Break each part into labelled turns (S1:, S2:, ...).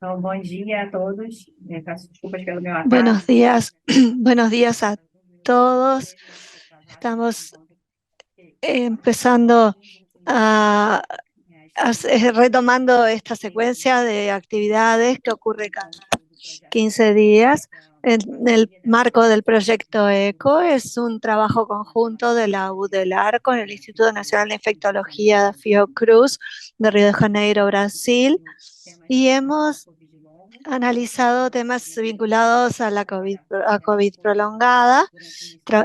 S1: Então, bom dia a todos. Peço desculpas pelo meu atraso.
S2: Buenos días, buenos días a todos. Estamos empezando a, retomando esta secuencia de actividades que ocurre cada 15 días en el marco del proyecto ECO. Es un trabajo conjunto de la UDELAR con el Instituto Nacional de Infectología Fiocruz de Río de Janeiro, Brasil, y hemos analizado temas vinculados a la COVID prolongada.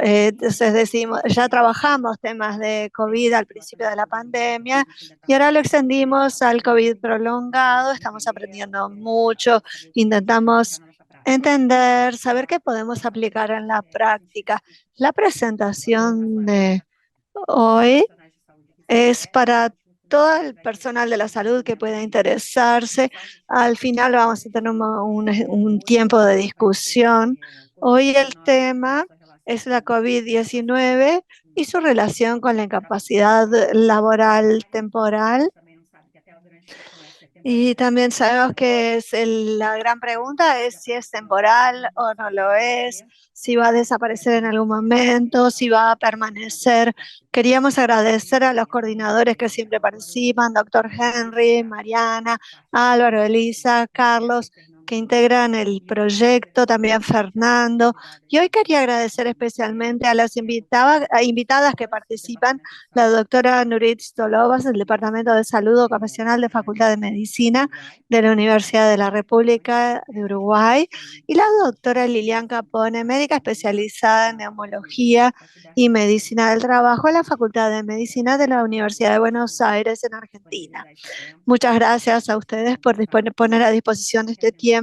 S2: Entonces decimos, ya trabajamos temas de COVID al principio de la pandemia y ahora lo extendimos al COVID prolongado. Estamos aprendiendo mucho, intentamos entender, saber qué podemos aplicar en la práctica. La presentación de hoy es para todo el personal de la salud que pueda interesarse. Al final vamos a tener un tiempo de discusión. Hoy el tema es la COVID-19 y su relación con la incapacidad laboral temporal. Y también sabemos que la gran pregunta es si es temporal o no lo es, si va a desaparecer en algún momento, si va a permanecer. Queríamos agradecer a los coordinadores que siempre participan, doctor Henry, Mariana, Álvaro, Elisa, Carlos, que integran el proyecto, también Fernando. Y hoy quería agradecer especialmente a las invitadas que participan, la doctora Nurit Stolovas del Departamento de Salud Ocupacional de Facultad de Medicina de la Universidad de la República de Uruguay, y la doctora Lilian Capone, médica especializada en neumología y medicina del trabajo en la Facultad de Medicina de la Universidad de Buenos Aires en Argentina. Muchas gracias a ustedes por poner a disposición este tiempo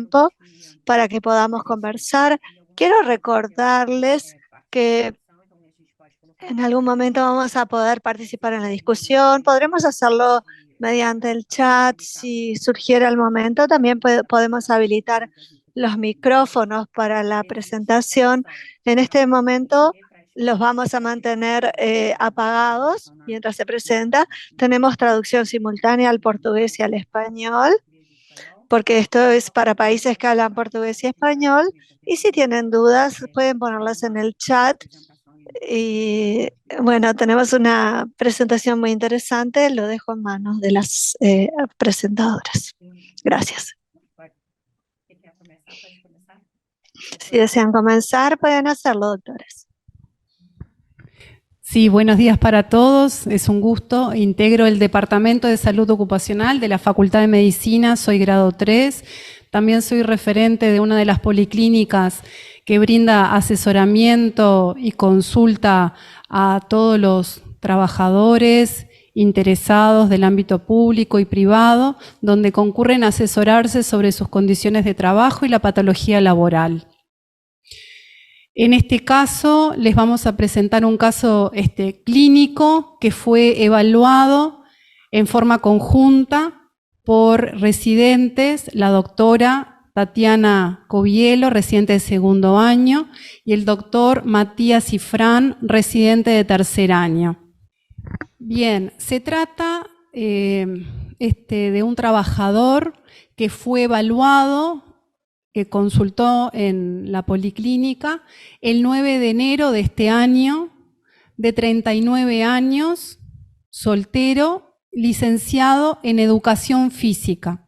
S2: para que podamos conversar. Quiero recordarles que en algún momento vamos a poder participar en la discusión. Podremos hacerlo mediante el chat si surgiera el momento. También podemos habilitar los micrófonos para la presentación. En este momento los vamos a mantener apagados mientras se presenta. Tenemos traducción simultánea al portugués y al español, porque esto es para países que hablan portugués y español. Y si tienen dudas, pueden ponerlas en el chat. Y bueno, tenemos una presentación muy interesante. Lo dejo en manos de las presentadoras. Gracias. Si desean comenzar, pueden hacerlo, doctores.
S3: Sí, buenos días para todos. Es un gusto. Integro el Departamento de Salud Ocupacional de la Facultad de Medicina. Soy grado 3. También soy referente de una de las policlínicas que brinda asesoramiento y consulta a todos los trabajadores interesados del ámbito público y privado, donde concurren a asesorarse sobre sus condiciones de trabajo y la patología laboral. En este caso, les vamos a presentar un caso clínico que fue evaluado en forma conjunta por residentes, la doctora Tatiana Covielo, residente de segundo año, y el doctor Matías Cifrán, residente de tercer año. Bien, se trata de un trabajador que fue evaluado, que consultó en la policlínica el 9 de enero de este año, de 39 años, soltero, licenciado en educación física.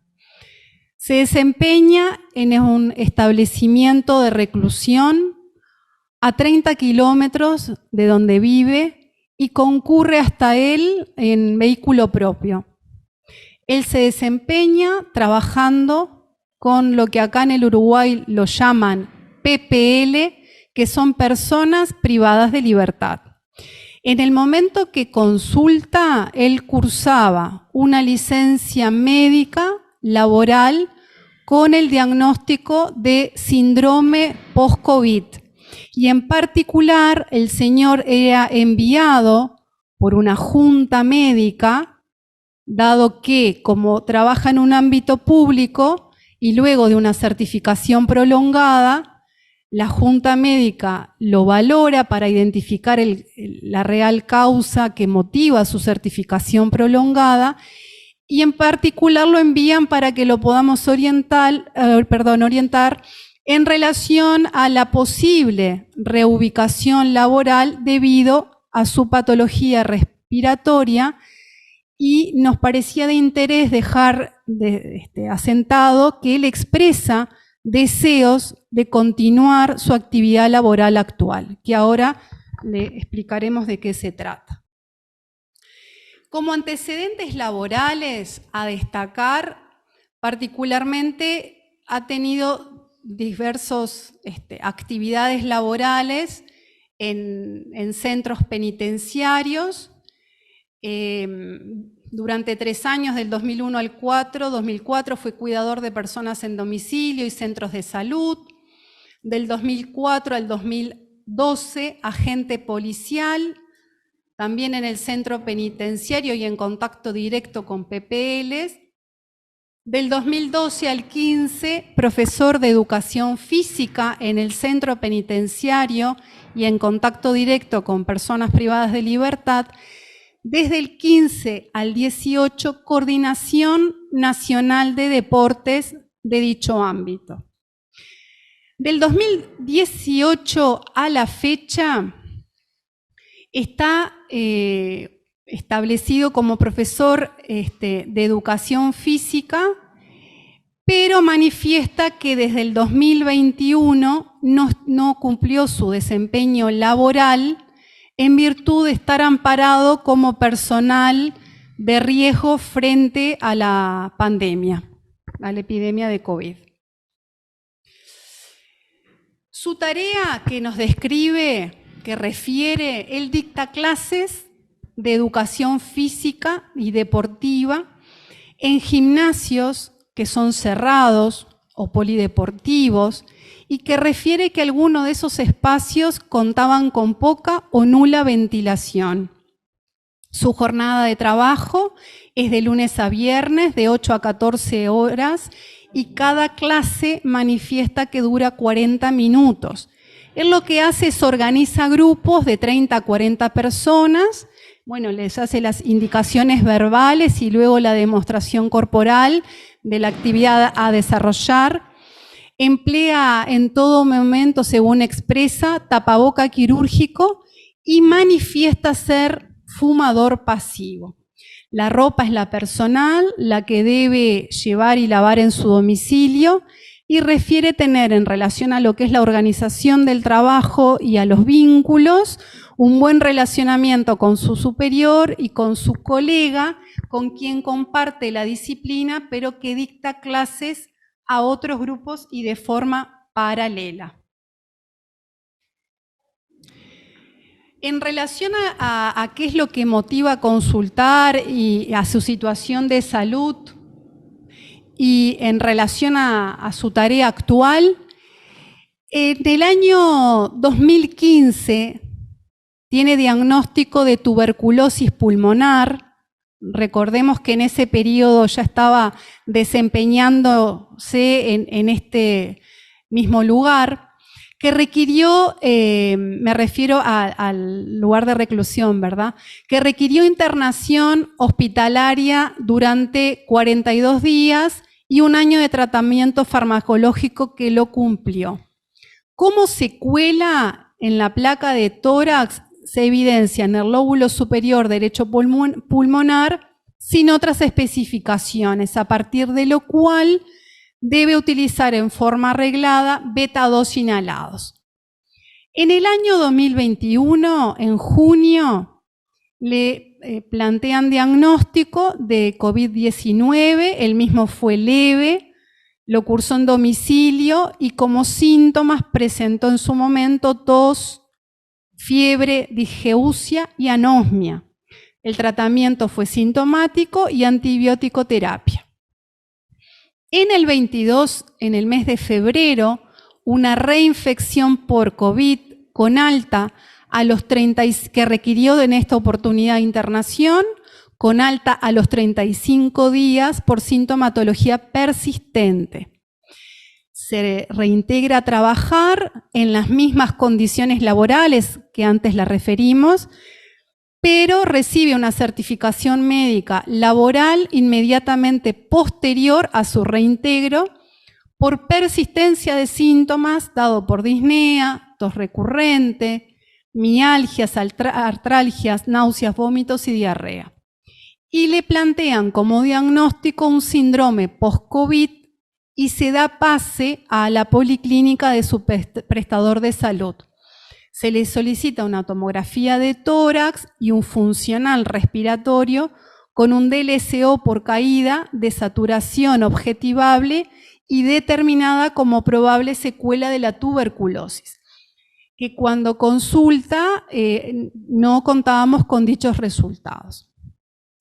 S3: Se desempeña en un establecimiento de reclusión a 30 kilómetros de donde vive y concurre hasta él en vehículo propio. Él se desempeña trabajando con lo que acá en el Uruguay lo llaman PPL, que son personas privadas de libertad. En el momento que consulta, él cursaba una licencia médica laboral con el diagnóstico de síndrome post-COVID. Y en particular, el señor era enviado por una junta médica, dado que como trabaja en un ámbito público y luego de una certificación prolongada, la junta médica lo valora para identificar la real causa que motiva su certificación prolongada y en particular lo envían para que lo podamos orientar en relación a la posible reubicación laboral debido a su patología respiratoria, y nos parecía de interés dejar asentado que él expresa deseos de continuar su actividad laboral actual, que ahora le explicaremos de qué se trata. Como antecedentes laborales a destacar, particularmente ha tenido diversas actividades laborales en centros penitenciarios. Durante 3 años, del 2001 al 2004, fue cuidador de personas en domicilio y centros de salud. Del 2004 al 2012, agente policial, también en el centro penitenciario y en contacto directo con PPLs. Del 2012 al 15, profesor de educación física en el centro penitenciario y en contacto directo con personas privadas de libertad. Desde el 15 al 18, Coordinación Nacional de Deportes de dicho ámbito. Del 2018 a la fecha está establecido como profesor de educación física, pero manifiesta que desde el 2021 no cumplió su desempeño laboral en virtud de estar amparado como personal de riesgo frente a la pandemia, a la epidemia de COVID. Su tarea que nos describe, que refiere, él dicta clases de educación física y deportiva en gimnasios que son cerrados o polideportivos, y que refiere que algunos de esos espacios contaban con poca o nula ventilación. Su jornada de trabajo es de lunes a viernes, de 8 a 14 horas, y cada clase manifiesta que dura 40 minutos. Él lo que hace es organiza grupos de 30 a 40 personas, les hace las indicaciones verbales y luego la demostración corporal de la actividad a desarrollar. Emplea en todo momento, según expresa, tapaboca quirúrgico y manifiesta ser fumador pasivo. La ropa es la personal, la que debe llevar y lavar en su domicilio, y refiere tener, en relación a lo que es la organización del trabajo y a los vínculos, un buen relacionamiento con su superior y con su colega, con quien comparte la disciplina, pero que dicta clases a otros grupos y de forma paralela. En relación a qué es lo que motiva a consultar y a su situación de salud, y en relación a su tarea actual, en el año 2015 tiene diagnóstico de tuberculosis pulmonar. Recordemos que en ese periodo ya estaba desempeñándose en este mismo lugar, que requirió, me refiero al lugar de reclusión, ¿verdad?, que requirió internación hospitalaria durante 42 días y 1 año de tratamiento farmacológico que lo cumplió. Como secuela en la placa de tórax se evidencia en el lóbulo superior derecho pulmonar sin otras especificaciones, a partir de lo cual debe utilizar en forma arreglada beta-2 inhalados. En el año 2021, en junio, le plantean diagnóstico de COVID-19, el mismo fue leve, lo cursó en domicilio y como síntomas presentó en su momento tos, fiebre, disgeusia y anosmia. El tratamiento fue sintomático y antibiótico terapia. En el 22, en el mes de febrero, una reinfección por COVID con alta a los 30, que requirió en esta oportunidad internación, con alta a los 35 días por sintomatología persistente. Se reintegra a trabajar en las mismas condiciones laborales que antes la referimos, pero recibe una certificación médica laboral inmediatamente posterior a su reintegro por persistencia de síntomas dado por disnea, tos recurrente, mialgias, artralgias, náuseas, vómitos y diarrea. Y le plantean como diagnóstico un síndrome post-COVID y se da pase a la policlínica de su prestador de salud. Se le solicita una tomografía de tórax y un funcional respiratorio con un DLCO por caída de saturación objetivable y determinada como probable secuela de la tuberculosis, que cuando consulta no contábamos con dichos resultados.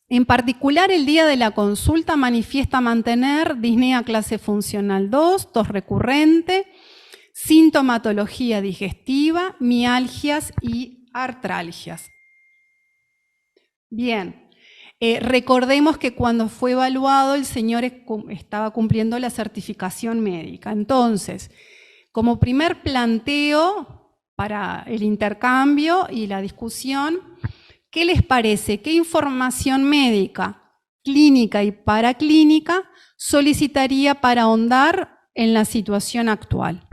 S3: En particular, el día de la consulta manifiesta mantener disnea clase funcional 2, tos recurrente, sintomatología digestiva, mialgias y artralgias. Bien, recordemos que cuando fue evaluado el señor estaba cumpliendo la certificación médica. Entonces, como primer planteo para el intercambio y la discusión, ¿qué les parece? ¿Qué información médica, clínica y paraclínica solicitaría para ahondar en la situación actual?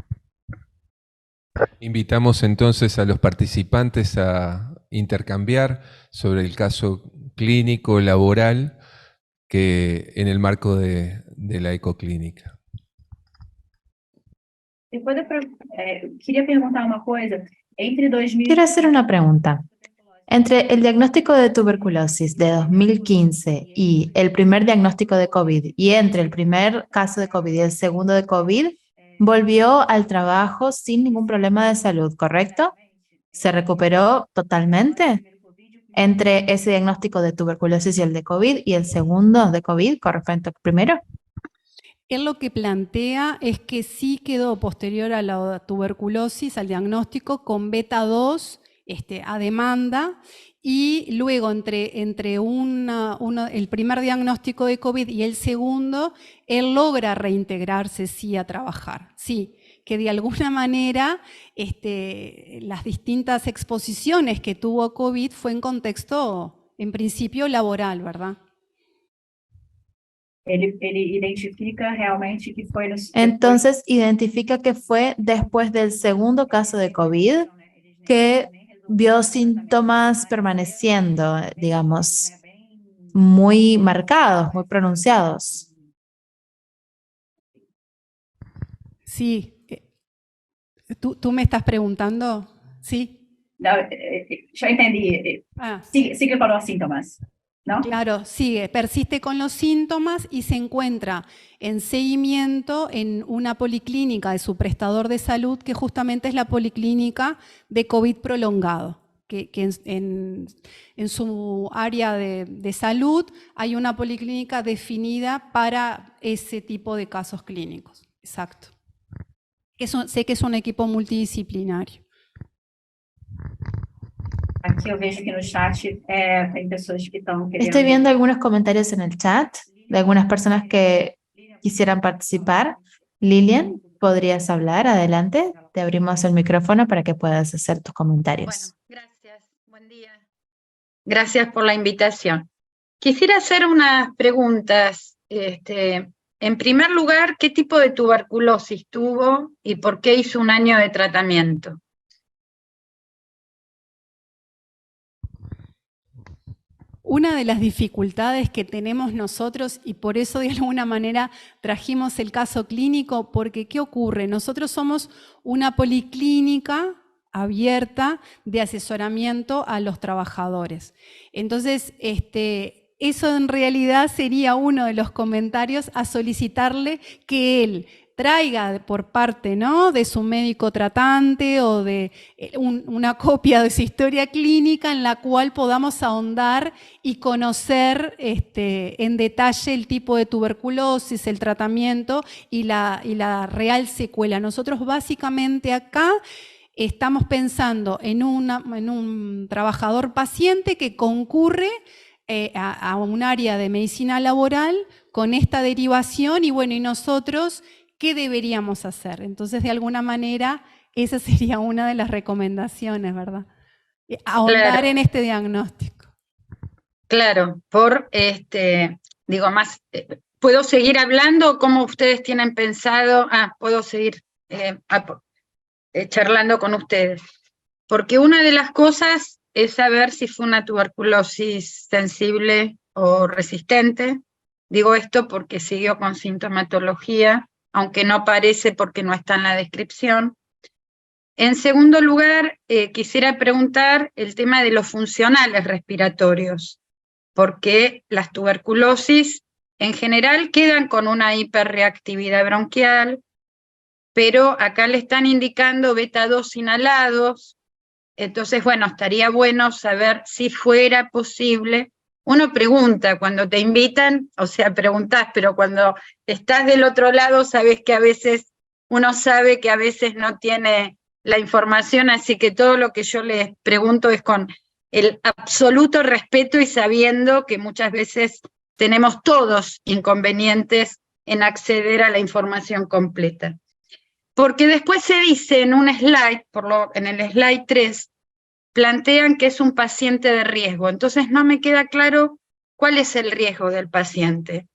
S4: Invitamos entonces a los participantes a intercambiar sobre el caso clínico laboral que en el marco de la ecoclínica.
S1: Queria perguntar uma coisa. Entre 2000...
S5: Quiero hacer una pregunta. Entre el diagnóstico de tuberculosis de 2015 y el primer diagnóstico de COVID, y entre el primer caso de COVID y el segundo de COVID, volvió al trabajo sin ningún problema de salud, ¿correcto? ¿Se recuperó totalmente? Entre ese diagnóstico de tuberculosis y el de COVID y el segundo de COVID con respecto al primero.
S3: Él lo que plantea es que sí quedó posterior a la tuberculosis, al diagnóstico, con beta 2 a demanda, y luego entre el primer diagnóstico de COVID y el segundo, él logra reintegrarse sí a trabajar. Sí, que de alguna manera las distintas exposiciones que tuvo COVID fue en contexto, en principio, laboral, ¿verdad?
S1: Ele identifica realmente que foi...
S5: Entonces, identifica que fue después del segundo caso de COVID que vio síntomas permaneciendo, digamos, muy marcados, muy pronunciados.
S3: Sí. ¿Tú me estás preguntando? Sí.
S1: Não, já entendi. Sigue con los síntomas, ¿no?
S3: Claro, sigue, persiste con los síntomas y se encuentra en seguimiento en una policlínica de su prestador de salud, que justamente es la policlínica de COVID prolongado, que en su área de salud hay una policlínica definida para ese tipo de casos clínicos. Exacto. Sé que es un equipo multidisciplinario.
S1: Aquí yo veo que en el chat hay personas que están queriendo...
S5: Estoy viendo algunos comentarios en el chat de algunas personas que quisieran participar. Lilian, ¿podrías hablar? Adelante. Te abrimos el micrófono para que puedas hacer tus comentarios.
S6: Bueno, gracias. Buen día. Gracias por la invitación. Quisiera hacer unas preguntas. En primer lugar, ¿qué tipo de tuberculosis tuvo y por qué hizo un año de tratamiento?
S3: Una de las dificultades que tenemos nosotros, y por eso de alguna manera trajimos el caso clínico, porque ¿qué ocurre? Nosotros somos una policlínica abierta de asesoramiento a los trabajadores. Entonces, eso en realidad sería uno de los comentarios a solicitarle que él traiga por parte, ¿no?, de su médico tratante o de una copia de su historia clínica en la cual podamos ahondar y conocer en detalle el tipo de tuberculosis, el tratamiento y la real secuela. Nosotros básicamente acá estamos pensando en un trabajador paciente que concurre a un área de medicina laboral con esta derivación y bueno, y nosotros, ¿qué deberíamos hacer? Entonces, de alguna manera, esa sería una de las recomendaciones, ¿verdad? Ahondar en este diagnóstico.
S6: Claro, digo más, ¿puedo seguir hablando? ¿Cómo ustedes tienen pensado? Puedo seguir charlando con ustedes. Porque una de las cosas es saber si fue una tuberculosis sensible o resistente. Digo esto porque siguió con sintomatología, aunque no parece porque no está en la descripción. En segundo lugar, quisiera preguntar el tema de los funcionales respiratorios, porque las tuberculosis en general quedan con una hiperreactividad bronquial, pero acá le están indicando beta-2 inhalados. Entonces, bueno, estaría bueno saber si fuera posible. Uno pregunta cuando te invitan, o sea, preguntás, pero cuando estás del otro lado sabes que a veces, uno sabe que a veces no tiene la información, así que todo lo que yo les pregunto es con el absoluto respeto y sabiendo que muchas veces tenemos todos inconvenientes en acceder a la información completa. Porque después se dice en un slide, en el slide 3, plantean que es un paciente de riesgo. Entonces no me queda claro cuál es el riesgo del paciente.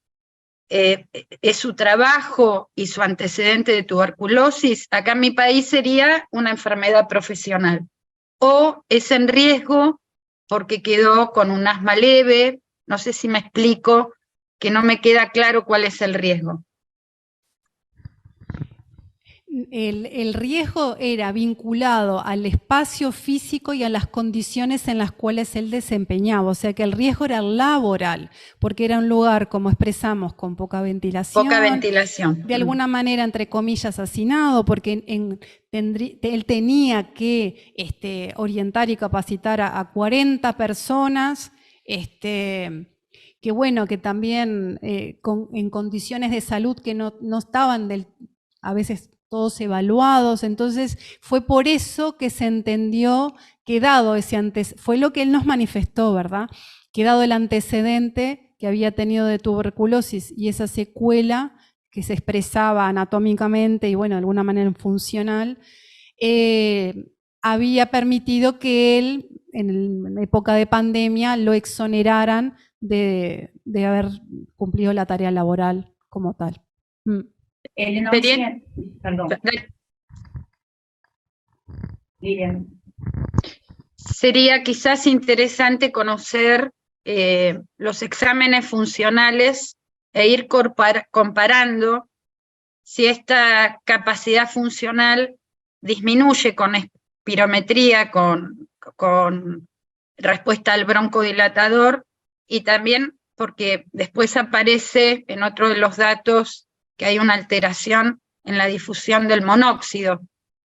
S6: ¿Es su trabajo y su antecedente de tuberculosis? Acá en mi país sería una enfermedad profesional. O es en riesgo porque quedó con un asma leve, no sé si me explico, que no me queda claro cuál es el riesgo.
S3: El riesgo era vinculado al espacio físico y a las condiciones en las cuales él desempeñaba, o sea que el riesgo era laboral, porque era un lugar, como expresamos, con poca ventilación.
S6: Poca ventilación.
S3: De alguna manera, entre comillas, hacinado, porque él tenía que orientar y capacitar a 40 personas, que bueno, que también en condiciones de salud que no estaban a veces todos evaluados. Entonces fue por eso que se entendió que dado ese fue lo que él nos manifestó, ¿verdad? Que dado el antecedente que había tenido de tuberculosis y esa secuela que se expresaba anatómicamente y bueno, de alguna manera funcional, había permitido que él, en época de pandemia, lo exoneraran de haber cumplido la tarea laboral como tal.
S1: Perdón.
S6: Sería quizás interesante conocer los exámenes funcionales e ir comparando si esta capacidad funcional disminuye con espirometría, con respuesta al broncodilatador, y también porque después aparece en otro de los datos que hay una alteración en la difusión del monóxido.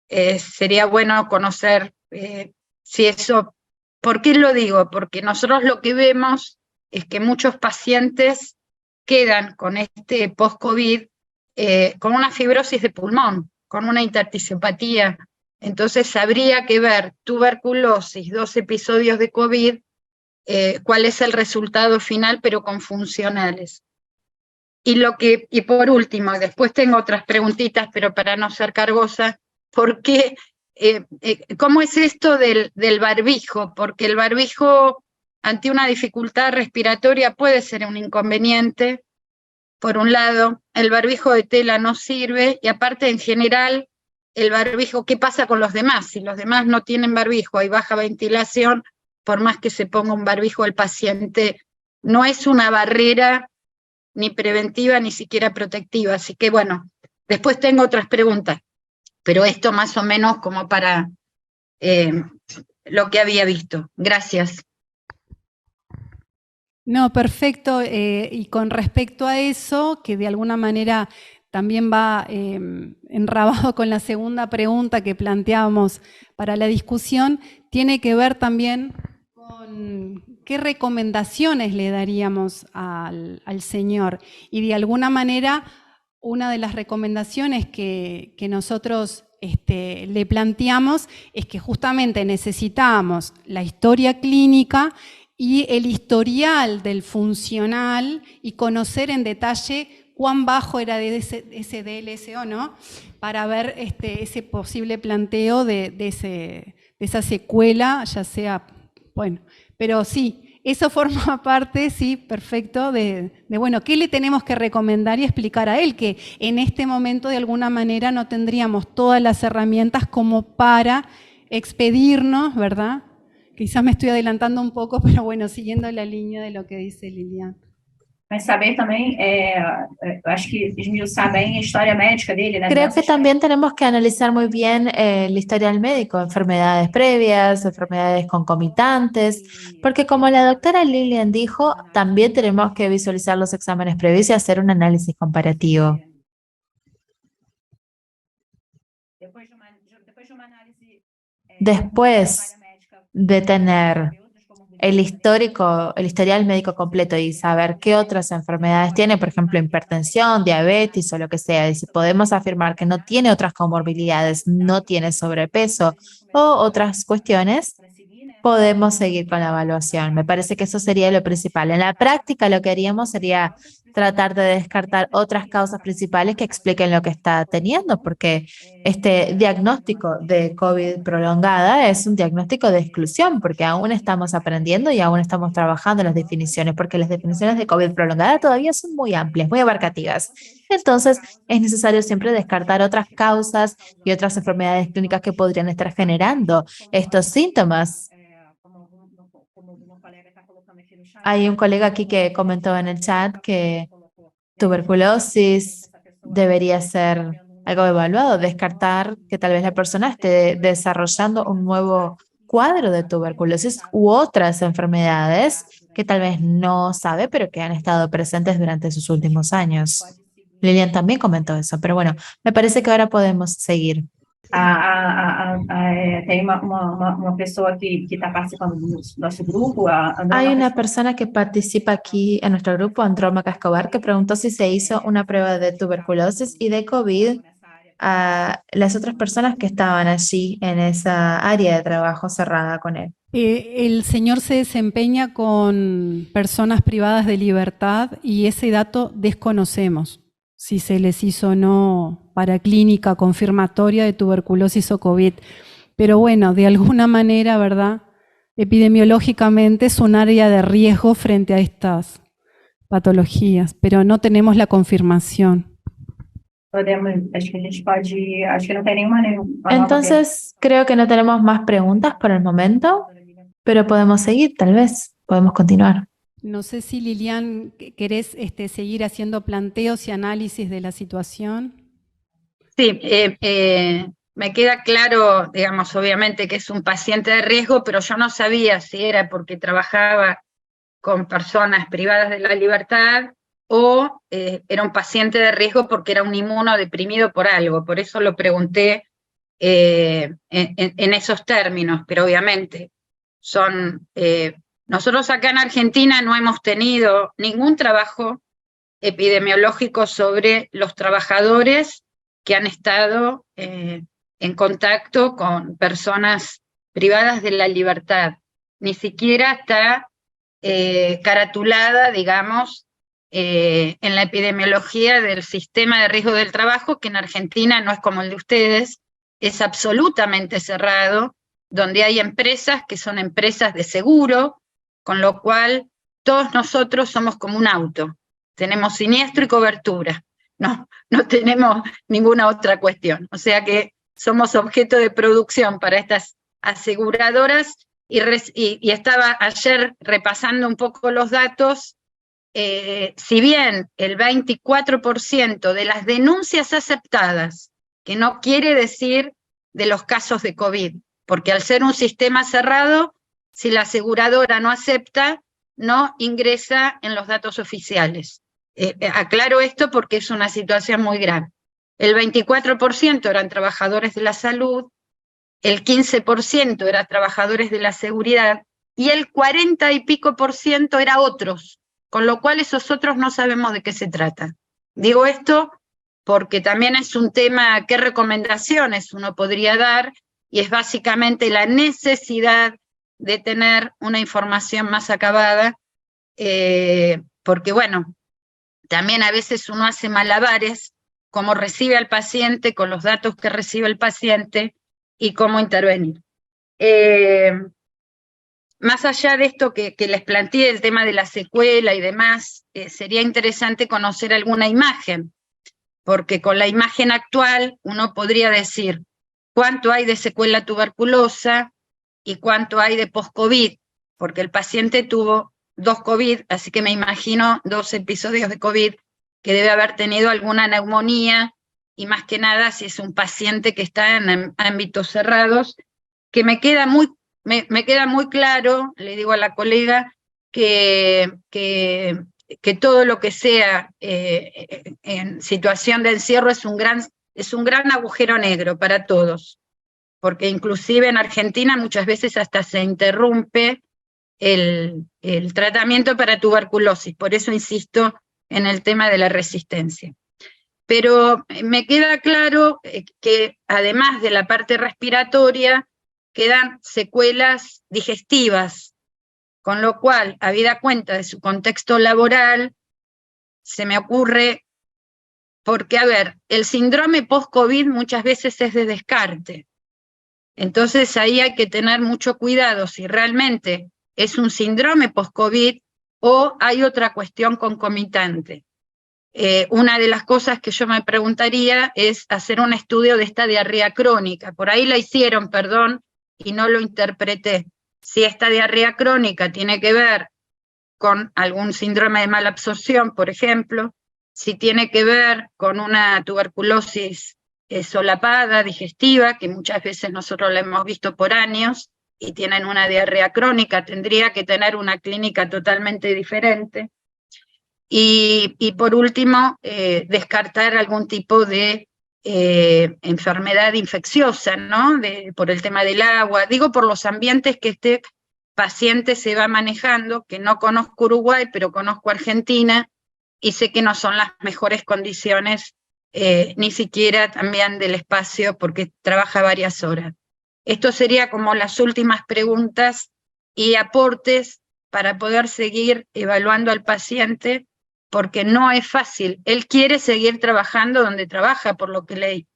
S6: Sería bueno conocer si eso... ¿Por qué lo digo? Porque nosotros lo que vemos es que muchos pacientes quedan con este post-COVID con una fibrosis de pulmón, con una interticiopatía. Entonces habría que ver tuberculosis, 2 episodios de COVID, cuál es el resultado final, pero con funcionales. Y por último, después tengo otras preguntitas, pero para no ser cargosa, ¿por qué? ¿Cómo es esto del barbijo? Porque el barbijo, ante una dificultad respiratoria, puede ser un inconveniente. Por un lado, el barbijo de tela no sirve, y aparte, en general, el barbijo, ¿qué pasa con los demás? Si los demás no tienen barbijo, hay baja ventilación, por más que se ponga un barbijo, el paciente no es una barrera ni preventiva, ni siquiera protectiva. Así que bueno, después tengo otras preguntas, pero esto más o menos como para lo que había visto. Gracias.
S3: No, perfecto. Y con respecto a eso, que de alguna manera también va enrabado con la segunda pregunta que planteábamos para la discusión, tiene que ver también con qué recomendaciones le daríamos al señor. Y de alguna manera, una de las recomendaciones que nosotros le planteamos es que justamente necesitábamos la historia clínica y el historial del funcional y conocer en detalle cuán bajo era ese DLSO, ¿no? Para ver ese posible planteo de esa secuela, ya sea, bueno, pero sí, eso forma parte, sí, perfecto, bueno, ¿qué le tenemos que recomendar y explicar a él? Que en este momento de alguna manera no tendríamos todas las herramientas como para expedirnos, ¿verdad? Quizás me estoy adelantando un poco, pero bueno, siguiendo la línea de lo que dice Lilian.
S1: Mas saber também, acho que esmiuçar bem a história médica dele, né?
S5: Creo que también tenemos que analizar muy bien la historia del médico, enfermedades previas, enfermedades concomitantes, porque como la doctora Lilian dijo, también tenemos que visualizar los exámenes previos y hacer un análisis comparativo. Después de tener el historial médico completo y saber qué otras enfermedades tiene, por ejemplo, hipertensión, diabetes o lo que sea, y si podemos afirmar que no tiene otras comorbilidades, no tiene sobrepeso o otras cuestiones, podemos seguir con la evaluación. Me parece que eso sería lo principal. En la práctica, lo que haríamos sería tratar de descartar otras causas principales que expliquen lo que está teniendo, porque este diagnóstico de COVID prolongada es un diagnóstico de exclusión, porque aún estamos aprendiendo y aún estamos trabajando en las definiciones, porque las definiciones de COVID prolongada todavía son muy amplias, muy abarcativas. Entonces, es necesario siempre descartar otras causas y otras enfermedades clínicas que podrían estar generando estos síntomas. Hay un colega aquí que comentó en el chat que tuberculosis debería ser algo evaluado, descartar que tal vez la persona esté desarrollando un nuevo cuadro de tuberculosis u otras enfermedades que tal vez no sabe, pero que han estado presentes durante sus últimos años. Lilian también comentó eso, pero bueno, me parece que ahora podemos seguir.
S1: Tem uma pessoa que está participando do nosso grupo.
S5: Hay una persona que participa aquí en nuestro grupo, Andrómaca Escobar, que preguntó si se hizo una prueba de tuberculosis y de COVID a las otras personas que estaban allí en esa área de trabajo cerrada con él.
S3: El señor se desempeña con personas privadas de libertad y ese dato desconocemos, si se les hizo o no para clínica confirmatoria de tuberculosis o COVID. Pero bueno, de alguna manera, ¿verdad? Epidemiológicamente es un área de riesgo frente a estas patologías, pero no tenemos la confirmación.
S5: Entonces, creo que no tenemos más preguntas por el momento, pero podemos seguir, tal vez, podemos continuar.
S3: No sé si Lilian, ¿querés seguir haciendo planteos y análisis de la situación?
S6: Sí, me queda claro, digamos, obviamente que es un paciente de riesgo, pero yo no sabía si era porque trabajaba con personas privadas de la libertad o era un paciente de riesgo porque era un inmunodeprimido por algo. Por eso lo pregunté en esos términos, pero obviamente son... nosotros acá en Argentina no hemos tenido ningún trabajo epidemiológico sobre los trabajadores que han estado en contacto con personas privadas de la libertad. Ni siquiera está caratulada, digamos, en la epidemiología del sistema de riesgo del trabajo, que en Argentina no es como el de ustedes, es absolutamente cerrado, donde hay empresas que son empresas de seguro, con lo cual todos nosotros somos como un auto, tenemos siniestro y cobertura, no tenemos ninguna otra cuestión, o sea que somos objeto de producción para estas aseguradoras y estaba ayer repasando un poco los datos, si bien el 24% de las denuncias aceptadas, que no quiere decir de los casos de COVID, porque al ser un sistema cerrado, si la aseguradora no acepta, no ingresa en los datos oficiales. Aclaro esto porque es una situación muy grave. El 24% eran trabajadores de la salud, el 15% eran trabajadores de la seguridad y el 40 y pico % era otros, con lo cual esos otros no sabemos de qué se trata. Digo esto porque también es un tema, qué recomendaciones uno podría dar, y es básicamente la necesidad de tener una información más acabada, porque bueno, también a veces uno hace malabares, cómo recibe al paciente, con los datos que recibe el paciente, y cómo intervenir. más allá de esto que les planteé, el tema de la secuela y demás, sería interesante conocer alguna imagen, porque con la imagen actual uno podría decir cuánto hay de secuela tuberculosa y cuánto hay de post-COVID, porque el paciente tuvo 2 COVID, así que me imagino 2 episodios de COVID, que debe haber tenido alguna neumonía, y más que nada si es un paciente que está en ámbitos cerrados, que me queda muy claro, le digo a la colega, que todo lo que sea en situación de encierro es un gran agujero negro para todos, porque inclusive en Argentina muchas veces hasta se interrumpe el tratamiento para tuberculosis, por eso insisto en el tema de la resistencia. Pero me queda claro que además de la parte respiratoria, quedan secuelas digestivas, con lo cual, habida cuenta de su contexto laboral, se me ocurre, porque a ver, el síndrome post-COVID muchas veces es de descarte, entonces ahí hay que tener mucho cuidado si realmente es un síndrome post-COVID o hay otra cuestión concomitante. Una de las cosas que yo me preguntaría es hacer un estudio de esta diarrea crónica. Por ahí la hicieron, perdón, y no lo interpreté. Si esta diarrea crónica tiene que ver con algún síndrome de mala absorción, por ejemplo, si tiene que ver con una tuberculosis solapada, digestiva, que muchas veces nosotros la hemos visto por años, y tienen una diarrea crónica, tendría que tener una clínica totalmente diferente. Y por último, descartar algún tipo de enfermedad infecciosa, ¿no? Por el tema del agua, digo por los ambientes que este paciente se va manejando, que no conozco Uruguay, pero conozco Argentina, y sé que no son las mejores condiciones, ni siquiera también del espacio, porque trabaja varias horas. Esto sería como las últimas preguntas y aportes para poder seguir evaluando al paciente, porque no es fácil. Él quiere seguir trabajando donde trabaja, por lo que leí.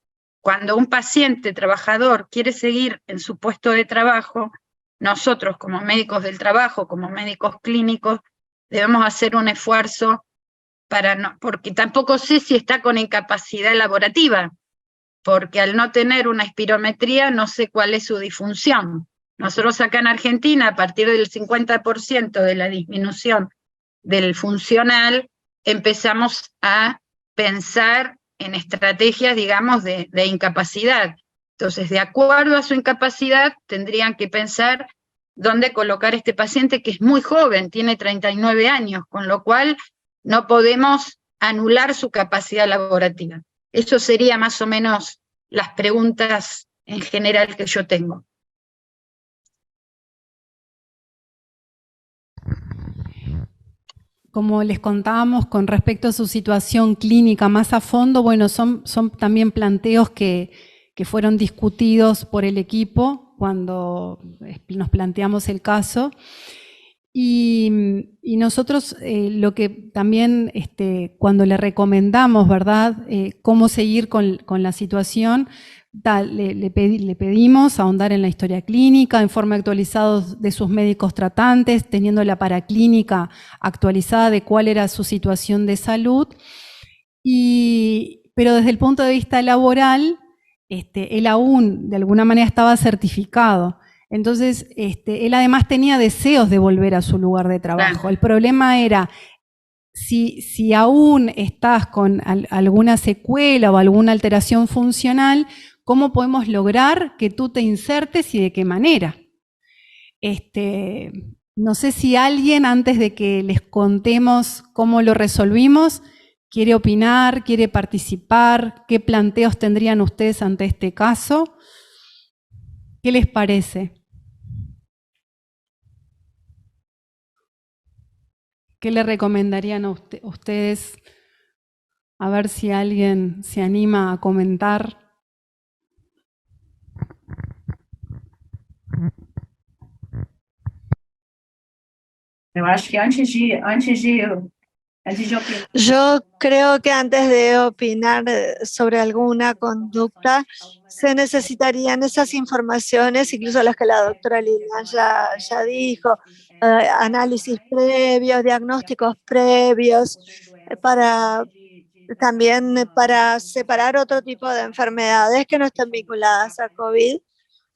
S6: Cuando un paciente trabajador quiere seguir en su puesto de trabajo, nosotros como médicos del trabajo, como médicos clínicos, debemos hacer un esfuerzo porque tampoco sé si está con incapacidad laborativa, porque al no tener una espirometría no sé cuál es su disfunción. Nosotros acá en Argentina, a partir del 50% de la disminución del funcional, empezamos a pensar en estrategias, digamos, de incapacidad. Entonces, de acuerdo a su incapacidad, tendrían que pensar dónde colocar a este paciente, que es muy joven, tiene 39 años, con lo cual no podemos anular su capacidad laborativa. Eso sería más o menos las preguntas en general que yo tengo.
S3: Como les contábamos con respecto a su situación clínica más a fondo, bueno, son también planteos que fueron discutidos por el equipo cuando nos planteamos el caso. Y nosotros lo que también cuando le recomendamos, ¿verdad?, cómo seguir con la situación, le pedimos ahondar en la historia clínica, informe actualizado de sus médicos tratantes, teniendo la paraclínica actualizada de cuál era su situación de salud, pero desde el punto de vista laboral, él aún de alguna manera estaba certificado. Entonces, él además tenía deseos de volver a su lugar de trabajo.
S6: Claro.
S3: El problema era, si aún estás con alguna secuela o alguna alteración funcional, ¿cómo podemos lograr que tú te insertes y de qué manera? No sé si alguien, antes de que les contemos cómo lo resolvimos, quiere opinar, quiere participar, qué planteos tendrían ustedes ante este caso. ¿Qué les parece? ¿Qué le recomendarían a ustedes? A ver si alguien se anima a comentar.
S1: Eu acho que antes de
S2: Yo creo que antes de opinar sobre alguna conducta, se necesitarían esas informaciones, incluso las que la doctora Lilian ya dijo, análisis previos, diagnósticos previos, también para separar otro tipo de enfermedades que no están vinculadas a COVID.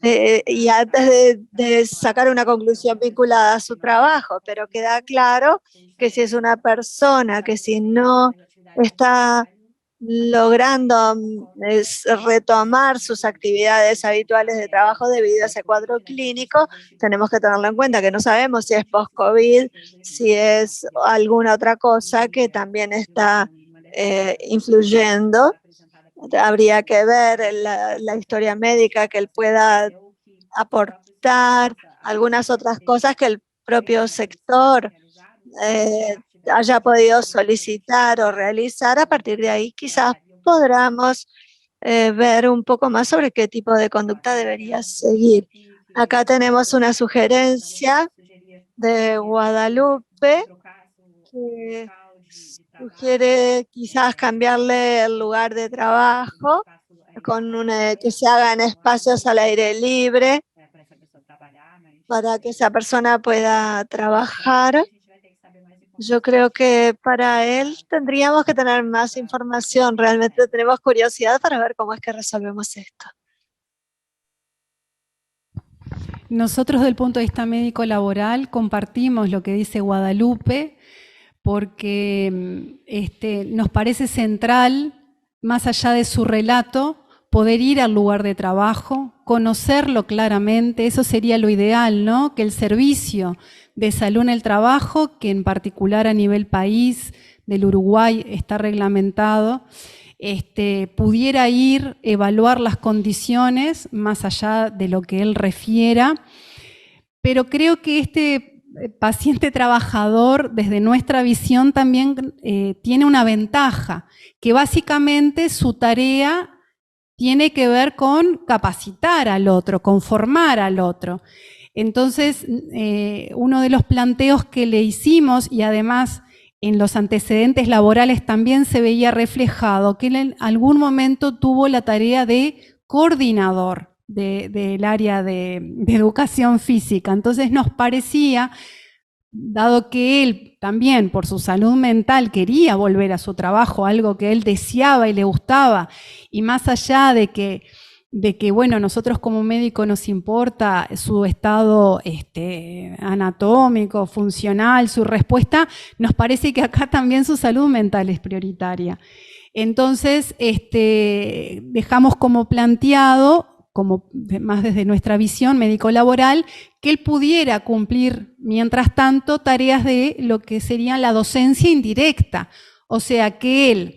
S2: Y antes de sacar una conclusión vinculada a su trabajo, pero queda claro que si es una persona que si no está logrando retomar sus actividades habituales de trabajo debido a ese cuadro clínico, tenemos que tenerlo en cuenta, que no sabemos si es post-COVID, si es alguna otra cosa que también está influyendo. Habría que ver la historia médica que él pueda aportar, algunas otras cosas que el propio sector haya podido solicitar o realizar. A partir de ahí quizás podamos ver un poco más sobre qué tipo de conducta debería seguir. Acá tenemos una sugerencia de Guadalupe que sugiere quizás cambiarle el lugar de trabajo que se haga en espacios al aire libre para que esa persona pueda trabajar. Yo creo que para él tendríamos que tener más información. Realmente tenemos curiosidad para ver cómo es que resolvemos esto.
S3: Nosotros, desde el punto de vista médico laboral, compartimos lo que dice Guadalupe, porque nos parece central, más allá de su relato, poder ir al lugar de trabajo, conocerlo claramente. Eso sería lo ideal, ¿no? Que el servicio de salud en el trabajo, que en particular a nivel país del Uruguay está reglamentado, pudiera ir, evaluar las condiciones más allá de lo que él refiera. Pero creo que este paciente trabajador, desde nuestra visión, también tiene una ventaja, que básicamente su tarea tiene que ver con capacitar al otro, con formar al otro. Entonces, uno de los planteos que le hicimos, y además en los antecedentes laborales también se veía reflejado, que él en algún momento tuvo la tarea de coordinador del área de educación física. Entonces nos parecía, dado que él también por su salud mental quería volver a su trabajo, algo que él deseaba y le gustaba, y más allá de que bueno, nosotros como médico nos importa su estado anatómico, funcional, su respuesta, nos parece que acá también su salud mental es prioritaria. Entonces, dejamos como planteado, como más desde nuestra visión médico-laboral, que él pudiera cumplir, mientras tanto, tareas de lo que sería la docencia indirecta. O sea, que él,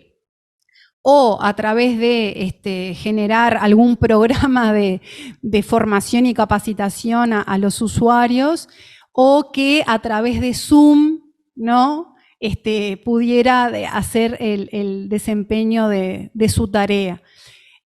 S3: o a través de generar algún programa de formación y capacitación a los usuarios, o que a través de Zoom, ¿no? Pudiera hacer el desempeño de su tarea.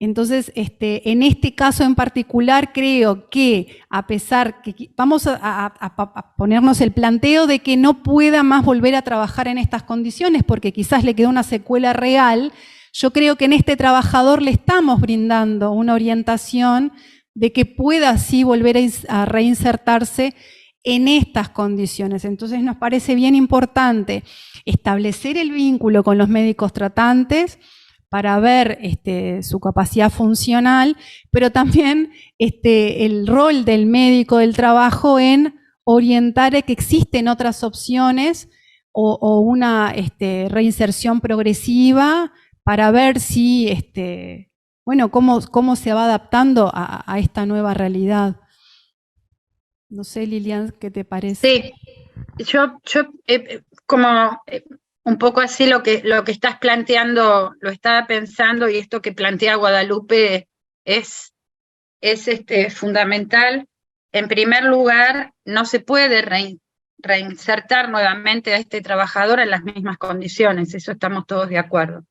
S3: Entonces, en este caso en particular, creo que a pesar que vamos a ponernos el planteo de que no pueda más volver a trabajar en estas condiciones, porque quizás le quedó una secuela real, yo creo que en este trabajador le estamos brindando una orientación de que pueda así volver a reinsertarse en estas condiciones. Entonces nos parece bien importante establecer el vínculo con los médicos tratantes para ver su capacidad funcional, pero también el rol del médico del trabajo en orientar a que existen otras opciones o una reinserción progresiva para ver si, bueno, cómo se va adaptando a esta nueva realidad. No sé, Lilian, ¿qué te parece?
S6: Sí, yo como un poco así lo que estás planteando, lo estaba pensando, y esto que plantea Guadalupe es fundamental. En primer lugar, no se puede reinsertar nuevamente a este trabajador en las mismas condiciones, eso estamos todos de acuerdo.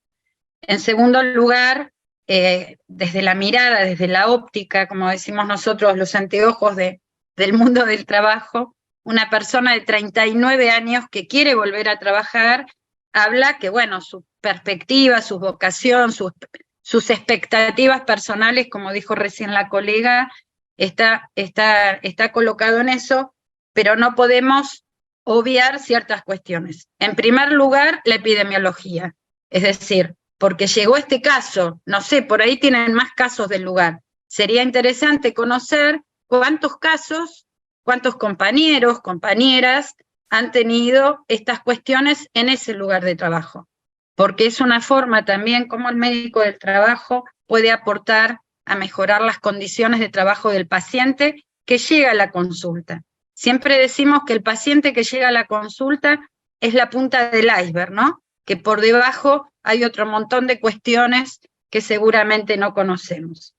S6: En segundo lugar, desde la mirada, desde la óptica, como decimos nosotros, los anteojos del mundo del trabajo, una persona de 39 años que quiere volver a trabajar habla que, bueno, su perspectiva, su vocación, sus expectativas personales, como dijo recién la colega, está colocado en eso, pero no podemos obviar ciertas cuestiones. En primer lugar, la epidemiología, es decir, porque llegó este caso, no sé, por ahí tienen más casos del lugar. Sería interesante conocer cuántos casos, cuántos compañeros, compañeras han tenido estas cuestiones en ese lugar de trabajo, porque es una forma también como el médico del trabajo puede aportar a mejorar las condiciones de trabajo del paciente que llega a la consulta. Siempre decimos que el paciente que llega a la consulta es la punta del iceberg, ¿no? Que por debajo hay otro montón de cuestiones que seguramente no conocemos.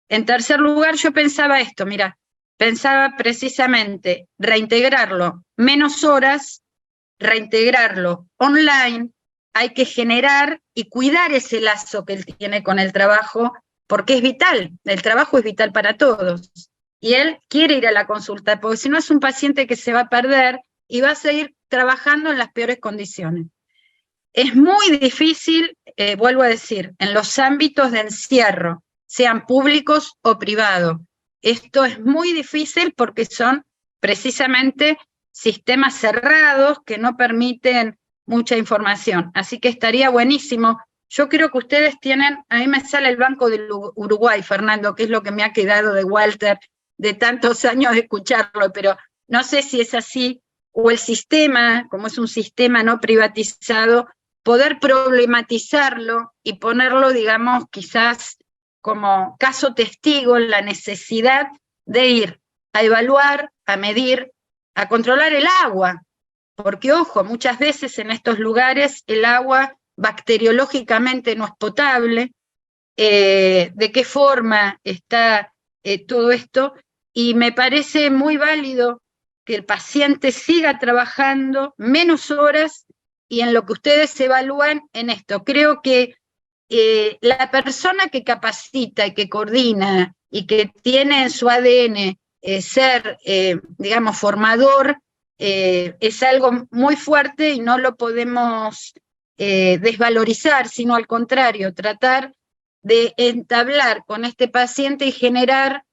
S6: En tercer lugar, yo pensaba esto, mira, pensaba precisamente reintegrarlo menos horas, reintegrarlo online, hay que generar y cuidar ese lazo que él tiene con el trabajo, porque es vital, el trabajo es vital para todos. Y él quiere ir a la consulta, porque si no es un paciente que se va a perder y va a seguir trabajando en las peores condiciones. Es muy difícil, vuelvo a decir, en los ámbitos de encierro, sean públicos o privados. Esto es muy difícil porque son precisamente sistemas cerrados que no permiten mucha información. Así que estaría buenísimo. Yo creo que ustedes tienen, a mí me sale el Banco del Uruguay, Fernando, que es lo que me ha quedado de Walter, de tantos años de escucharlo, pero no sé si es así, o el sistema, como es un sistema no privatizado, poder problematizarlo y ponerlo, digamos, quizás como caso testigo en la necesidad de ir a evaluar, a medir, a controlar el agua, porque ojo, muchas veces en estos lugares el agua bacteriológicamente no es potable, de qué forma está todo esto, y me parece muy válido que el paciente siga trabajando menos horas y en lo que ustedes evalúan en esto. Creo que la persona que capacita y que coordina y que tiene en su ADN ser, digamos, formador, es algo muy fuerte y no lo podemos desvalorizar, sino al contrario, tratar de entablar con este paciente y generar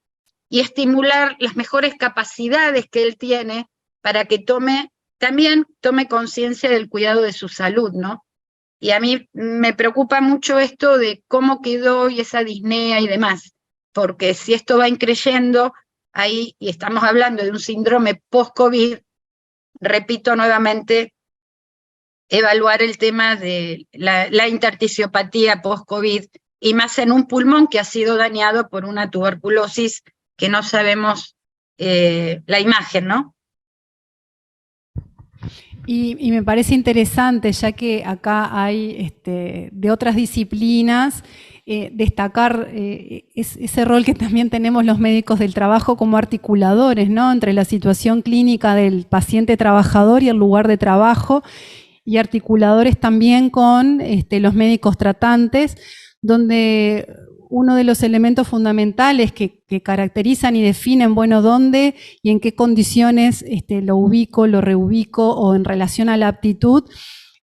S6: y estimular las mejores capacidades que él tiene para que también tome conciencia del cuidado de su salud, ¿no? Y a mí me preocupa mucho esto de cómo quedó y esa disnea y demás, porque si esto va increyendo ahí, y estamos hablando de un síndrome post-COVID, repito nuevamente, evaluar el tema de la interticiopatía post-COVID, y más en un pulmón que ha sido dañado por una tuberculosis que no sabemos la imagen, ¿no?
S3: Y me parece interesante, ya que acá hay de otras disciplinas, destacar ese rol que también tenemos los médicos del trabajo como articuladores, ¿no? Entre la situación clínica del paciente trabajador y el lugar de trabajo, y articuladores también con los médicos tratantes, donde uno de los elementos fundamentales que caracterizan y definen, bueno, dónde y en qué condiciones lo ubico, lo reubico o en relación a la aptitud,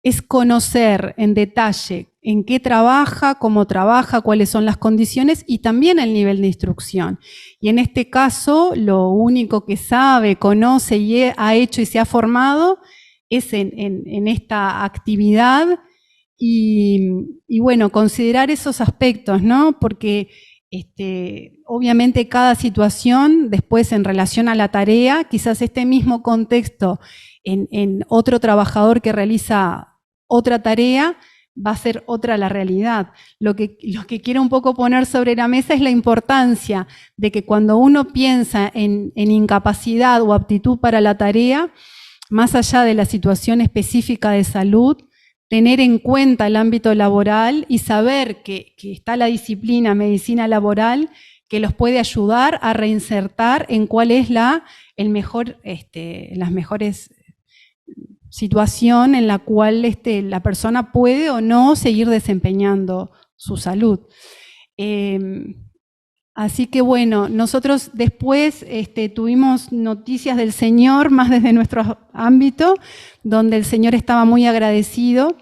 S3: es conocer en detalle en qué trabaja, cómo trabaja, cuáles son las condiciones y también el nivel de instrucción. Y en este caso, lo único que sabe, conoce y ha hecho y se ha formado es en esta actividad. Y bueno, considerar esos aspectos, ¿no? Porque obviamente cada situación, después en relación a la tarea, quizás este mismo contexto en otro trabajador que realiza otra tarea, va a ser otra la realidad. Lo que quiero un poco poner sobre la mesa es la importancia de que cuando uno piensa en incapacidad o aptitud para la tarea, más allá de la situación específica de salud, tener en cuenta el ámbito laboral y saber que está la disciplina medicina laboral que los puede ayudar a reinsertar en cuál es las mejores situación en la cual la persona puede o no seguir desempeñando su salud. Así que bueno, nosotros después tuvimos noticias del Señor, más desde nuestro ámbito, donde el Señor estaba muy agradecido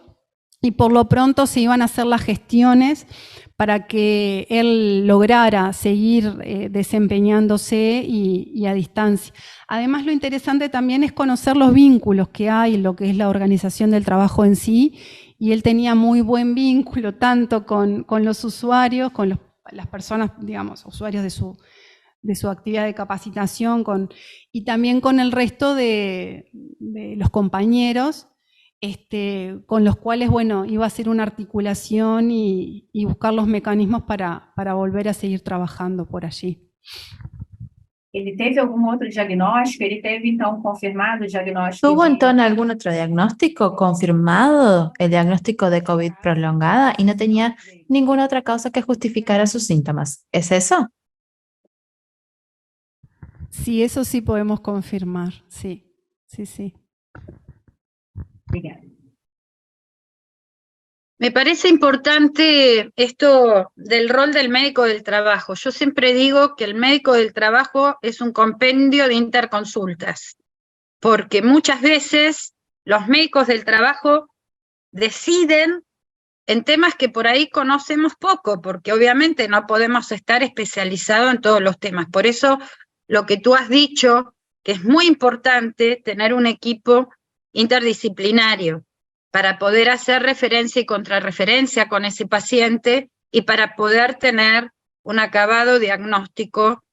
S3: y por lo pronto se iban a hacer las gestiones para que él lograra seguir desempeñándose y a distancia. Además, lo interesante también es conocer los vínculos que hay en lo que es la organización del trabajo en sí, y él tenía muy buen vínculo tanto con los usuarios, con las personas, digamos, usuarios de su actividad de capacitación, y también con el resto de los compañeros, con los cuales, bueno, iba a hacer una articulación y buscar los mecanismos para volver a seguir trabajando por allí.
S1: Ele teve algum outro diagnóstico? Ele teve, então, confirmado o diagnóstico
S5: ¿Tuvo
S1: de...
S5: entonces algún otro diagnóstico confirmado, el diagnóstico de COVID prolongada, y no tenía ninguna otra causa que justificara sus síntomas? ¿Es eso?
S3: Sí, eso sí podemos confirmar, sí, sí, sí.
S1: Obrigada.
S6: Me parece importante esto del rol del médico del trabajo. Yo siempre digo que el médico del trabajo es un compendio de interconsultas, porque muchas veces los médicos del trabajo deciden en temas que por ahí conocemos poco, porque obviamente no podemos estar especializados en todos los temas. Por eso lo que tú has dicho, que es muy importante tener un equipo interdisciplinario para poder hacer referencia y contrarreferencia con ese paciente y para poder tener un acabado diagnóstico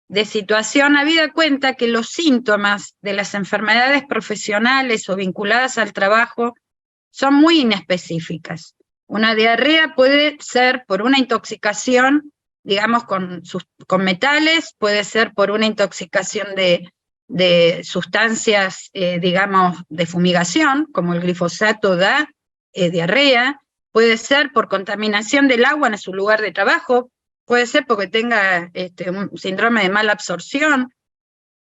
S6: de situación, habida cuenta que los síntomas de las enfermedades profesionales o vinculadas al trabajo son muy inespecíficas. Una diarrea puede ser por una intoxicación, digamos, con metales, puede ser por una intoxicación de sustancias, digamos, de fumigación, como el glifosato da diarrea, puede ser por contaminación del agua en su lugar de trabajo, puede ser porque tenga un síndrome de mala absorción,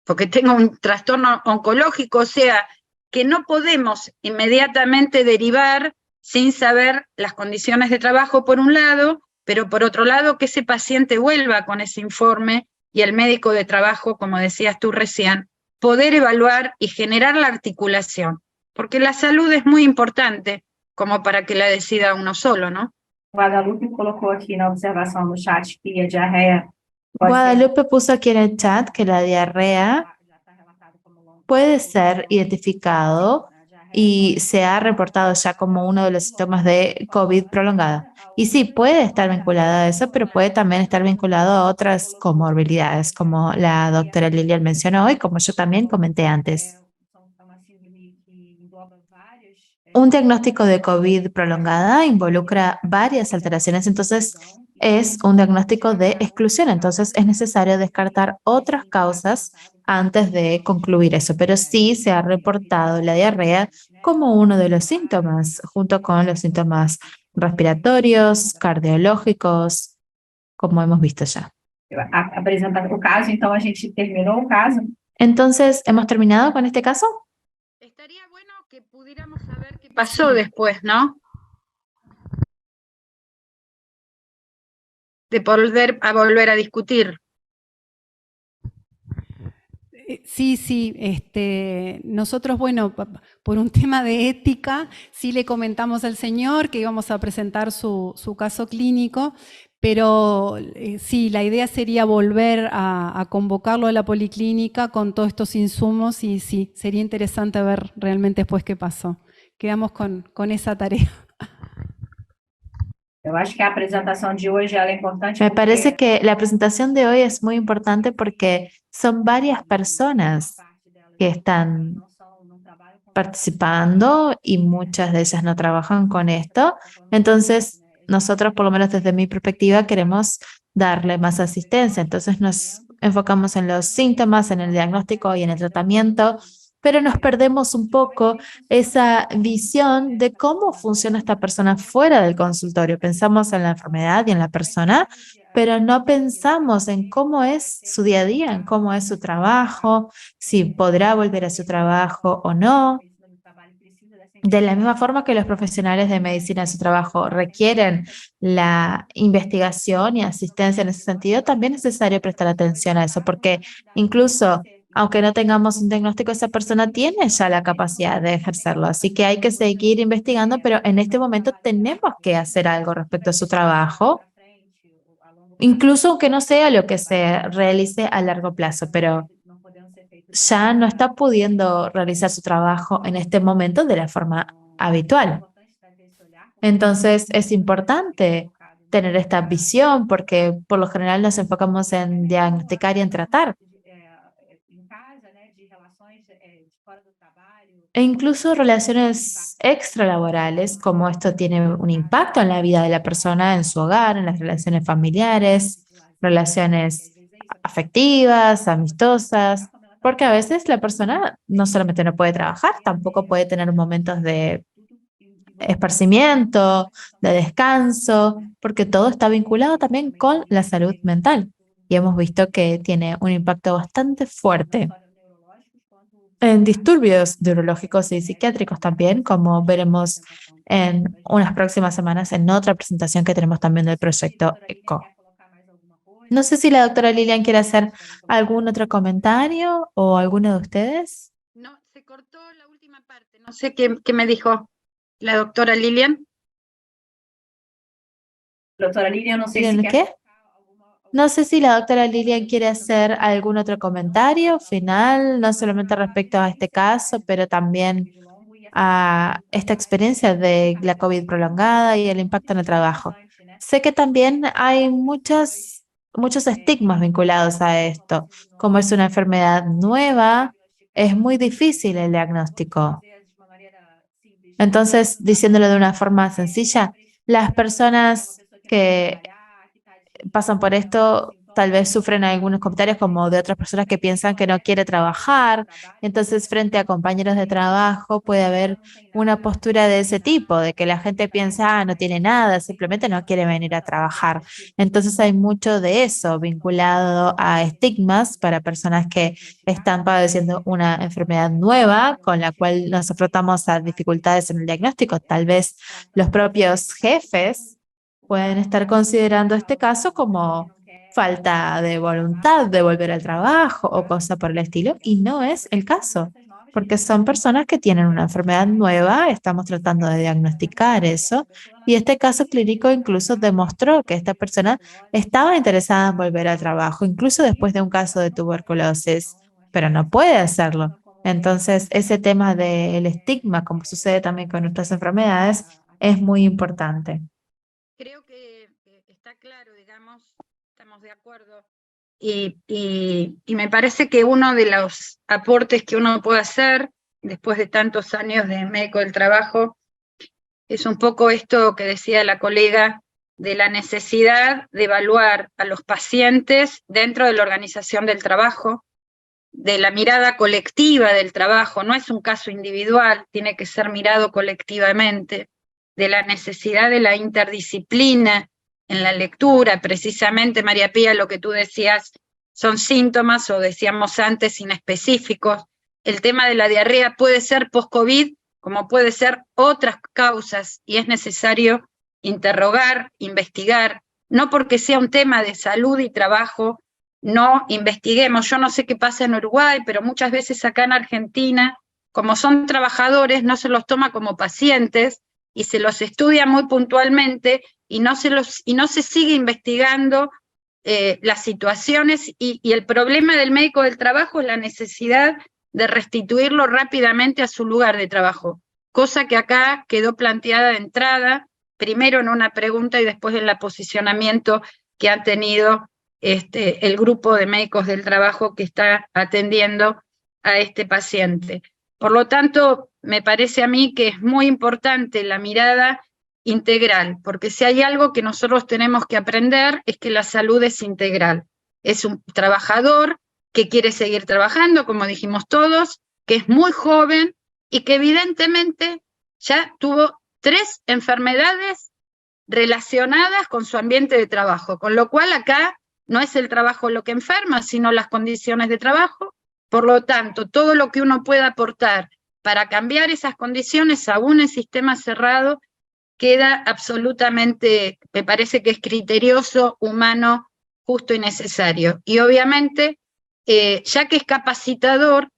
S6: porque tenga un trastorno oncológico, o sea, que no podemos inmediatamente derivar sin saber las condiciones de trabajo por un lado, pero por otro lado que ese paciente vuelva con ese informe y el médico de trabajo, como decías tú recién, poder evaluar y generar la articulación, porque la salud es muy importante como para que la decida uno solo, ¿no?
S1: Guadalupe colocou aqui na observação no chat que a diarreia pode
S5: Guadalupe puso aquí en el chat que la diarrea puede ser identificado y se ha reportado ya como uno de los síntomas de COVID prolongada. Y sí, puede estar vinculado a eso, pero puede también estar vinculado a otras comorbilidades, como la doctora Lilian mencionó y como yo también comenté antes. Un diagnóstico de COVID prolongada involucra varias alteraciones, entonces es un diagnóstico de exclusión, entonces es necesario descartar otras causas antes de concluir eso, pero sí se ha reportado la diarrea como uno de los síntomas, junto con los síntomas respiratorios, cardiológicos, como hemos visto ya.
S1: apresentar o caso, então a gente terminou o caso.
S5: Entonces, ¿hemos terminado con este caso?
S6: Estaría bueno que pudiéramos saber qué pasó después, ¿no? De volver a discutir.
S3: Sí, nosotros, bueno, por un tema de ética, sí le comentamos al señor que íbamos a presentar su caso clínico, pero sí, la idea sería volver a convocarlo a la policlínica con todos estos insumos y sí, sería interesante ver realmente después qué pasó. Quedamos con esa tarea.
S1: Eu acho que a apresentação de hoje ela é importante.
S5: Me parece que la presentación de hoy es muy importante porque son varias personas que están participando y muchas de ellas no trabajan con esto. Entonces, nosotros, por lo menos desde mi perspectiva, queremos darle más asistencia. Entonces nos enfocamos en los síntomas, en el diagnóstico y en el tratamiento, pero nos perdemos un poco esa visión de cómo funciona esta persona fuera del consultorio. Pensamos en la enfermedad y en la persona, pero no pensamos en cómo es su día a día, en cómo es su trabajo, si podrá volver a su trabajo o no. De la misma forma que los profesionales de medicina en su trabajo requieren la investigación y asistencia en ese sentido, también es necesario prestar atención a eso, porque incluso aunque no tengamos un diagnóstico, esa persona tiene ya la capacidad de ejercerlo. Así que hay que seguir investigando, pero en este momento tenemos que hacer algo respecto a su trabajo, incluso aunque no sea lo que se realice a largo plazo, pero ya no está pudiendo realizar su trabajo en este momento de la forma habitual. Entonces es importante tener esta visión porque por lo general nos enfocamos en diagnosticar y en tratar. E incluso relaciones extralaborales, como esto tiene un impacto en la vida de la persona, en su hogar, en las relaciones familiares, relaciones afectivas, amistosas, porque a veces la persona no solamente no puede trabajar, tampoco puede tener momentos de esparcimiento, de descanso, porque todo está vinculado también con la salud mental. Y hemos visto que tiene un impacto bastante fuerte en disturbios neurológicos y psiquiátricos también, como veremos en unas próximas semanas en otra presentación que tenemos también del proyecto ECO. No sé si la doctora Lilian quiere hacer algún otro comentario o alguno de ustedes.
S6: No, se cortó la última parte. No sé qué me dijo la doctora Lilian.
S1: Doctora Lilian, no sé
S5: ¿Lilian
S1: si
S5: qué? No sé si la doctora Lilian quiere hacer algún otro comentario final, no solamente respecto a este caso, pero también a esta experiencia de la COVID prolongada y el impacto en el trabajo. Sé que también hay muchos estigmas vinculados a esto. Como es una enfermedad nueva, es muy difícil el diagnóstico. Entonces, diciéndolo de una forma sencilla, las personas que pasan por esto tal vez sufren algunos comentarios como de otras personas que piensan que no quiere trabajar. Entonces, frente a compañeros de trabajo puede haber una postura de ese tipo, de que la gente piensa, no tiene nada, simplemente no quiere venir a trabajar. Entonces, hay mucho de eso vinculado a estigmas para personas que están padeciendo una enfermedad nueva con la cual nos enfrentamos a dificultades en el diagnóstico. Tal vez los propios jefes pueden estar considerando este caso como falta de voluntad de volver al trabajo o cosa por el estilo, y no es el caso, porque son personas que tienen una enfermedad nueva, estamos tratando de diagnosticar eso, y este caso clínico incluso demostró que esta persona estaba interesada en volver al trabajo, incluso después de un caso de tuberculosis, pero no puede hacerlo. Entonces, ese tema del estigma, como sucede también con nuestras enfermedades, es muy importante.
S6: Creo que está claro, digamos, estamos de acuerdo. Y me parece que uno de los aportes que uno puede hacer después de tantos años de médico del trabajo es un poco esto que decía la colega de la necesidad de evaluar a los pacientes dentro de la organización del trabajo, de la mirada colectiva del trabajo, no es un caso individual, tiene que ser mirado colectivamente, de la necesidad de la interdisciplina en la lectura. Precisamente, María Pía, lo que tú decías son síntomas, o decíamos antes, inespecíficos. El tema de la diarrea puede ser post-COVID, como puede ser otras causas, y es necesario interrogar, investigar, no porque sea un tema de salud y trabajo, no investiguemos. Yo no sé qué pasa en Uruguay, pero muchas veces acá en Argentina, como son trabajadores, no se los toma como pacientes y se los estudia muy puntualmente y no se sigue investigando las situaciones, y el problema del médico del trabajo es la necesidad de restituirlo rápidamente a su lugar de trabajo, cosa que acá quedó planteada de entrada, primero en una pregunta y después en el posicionamiento que ha tenido el grupo de médicos del trabajo que está atendiendo a este paciente. Por lo tanto, me parece a mí que es muy importante la mirada integral, porque si hay algo que nosotros tenemos que aprender es que la salud es integral. Es un trabajador que quiere seguir trabajando, como dijimos todos, que es muy joven y que evidentemente ya tuvo 3 enfermedades relacionadas con su ambiente de trabajo, con lo cual acá no es el trabajo lo que enferma, sino las condiciones de trabajo. Por lo tanto, todo lo que uno pueda aportar para cambiar esas condiciones, aún en sistema cerrado, queda absolutamente, me parece que es criterioso, humano, justo y necesario. Y obviamente ya que es capacitador,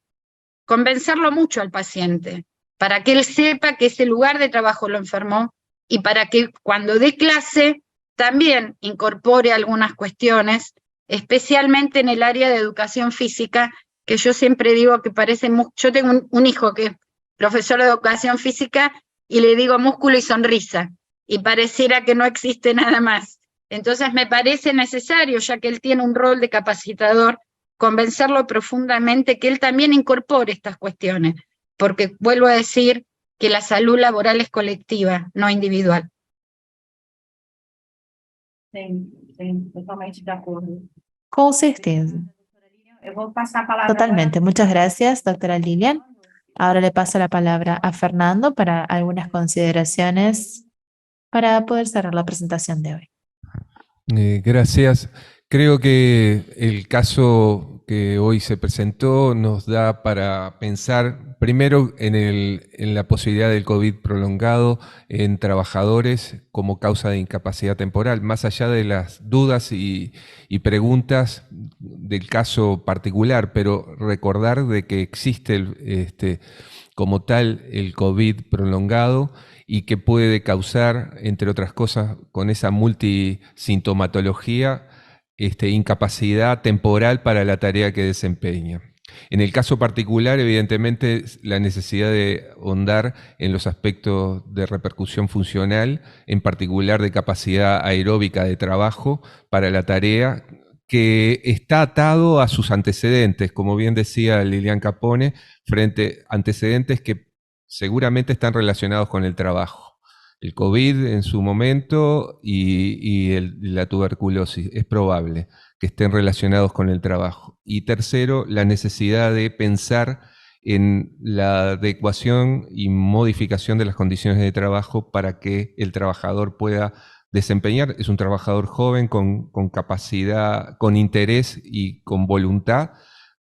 S6: convencerlo mucho al paciente, para que él sepa que ese lugar de trabajo lo enfermó y para que cuando dé clase también incorpore algunas cuestiones, especialmente en el área de educación física, que yo siempre digo que parece, yo tengo un hijo que es profesor de educación física y le digo músculo y sonrisa, y pareciera que no existe nada más. Entonces me parece necesario, ya que él tiene un rol de capacitador, convencerlo profundamente que él también incorpore estas cuestiones, porque vuelvo a decir que la salud laboral es colectiva, no individual.
S1: Sim, sim, totalmente de acordo.
S5: Con certeza.
S1: Eu vou passar a palavra
S5: Totalmente. Muchas gracias, doctora Lilian. Ahora le paso la palabra a Fernando para algunas consideraciones para poder cerrar la presentación de hoy.
S4: Gracias. Creo que el caso que hoy se presentó nos da para pensar primero en la posibilidad del COVID prolongado en trabajadores como causa de incapacidad temporal, más allá de las dudas y preguntas del caso particular, pero recordar de que existe como tal el COVID prolongado y que puede causar, entre otras cosas, con esa multisintomatología, incapacidad temporal para la tarea que desempeña. En el caso particular, evidentemente, la necesidad de ahondar en los aspectos de repercusión funcional, en particular de capacidad aeróbica de trabajo para la tarea, que está atado a sus antecedentes, como bien decía Lilian Capone, frente a antecedentes que seguramente están relacionados con el trabajo. El COVID en su momento y la tuberculosis, es probable que estén relacionados con el trabajo. Y tercero, la necesidad de pensar en la adecuación y modificación de las condiciones de trabajo para que el trabajador pueda desempeñar. Es un trabajador joven con capacidad, con interés y con voluntad,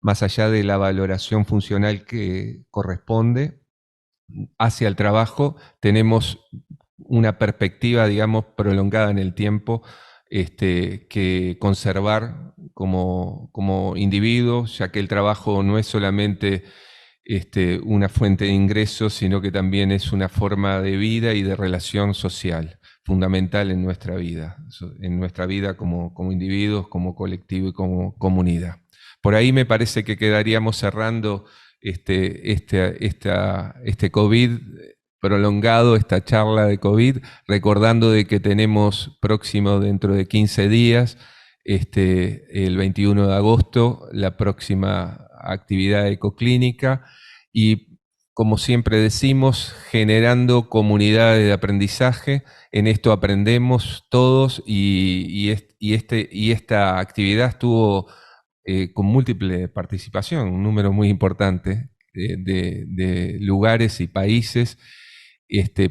S4: más allá de la valoración funcional que corresponde hacia el trabajo. Tenemos una perspectiva, digamos, prolongada en el tiempo que conservar como individuos, ya que el trabajo no es solamente una fuente de ingresos, sino que también es una forma de vida y de relación social fundamental en nuestra vida como individuos, como colectivo y como comunidad. Por ahí me parece que quedaríamos cerrando este COVID prolongado, esta charla de COVID, recordando de que tenemos próximo dentro de 15 días, el 21 de agosto, la próxima actividad ecoclínica y, como siempre decimos, generando comunidades de aprendizaje. En esto aprendemos todos y esta actividad estuvo con múltiple participación, un número muy importante de lugares y países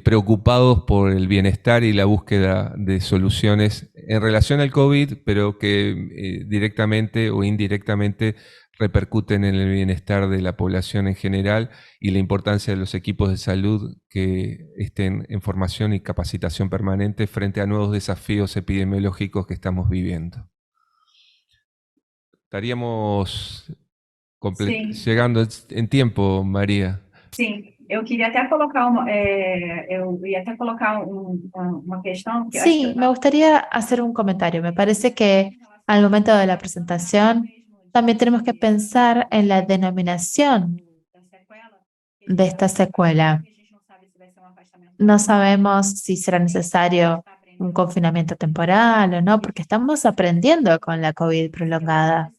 S4: preocupados por el bienestar y la búsqueda de soluciones en relación al COVID, pero que directamente o indirectamente repercuten en el bienestar de la población en general y la importancia de los equipos de salud que estén en formación y capacitación permanente frente a nuevos desafíos epidemiológicos que estamos viviendo. Estaríamos llegando en tiempo, María.
S1: Sim, eu queria até colocar uma questão que eu acho
S5: Sí, me gustaría hacer un comentario. Me parece que al momento de la presentación también tenemos que pensar en la denominación de esta secuela. No sabemos si será necesario un confinamiento temporal o no, porque estamos aprendiendo con la COVID prolongada.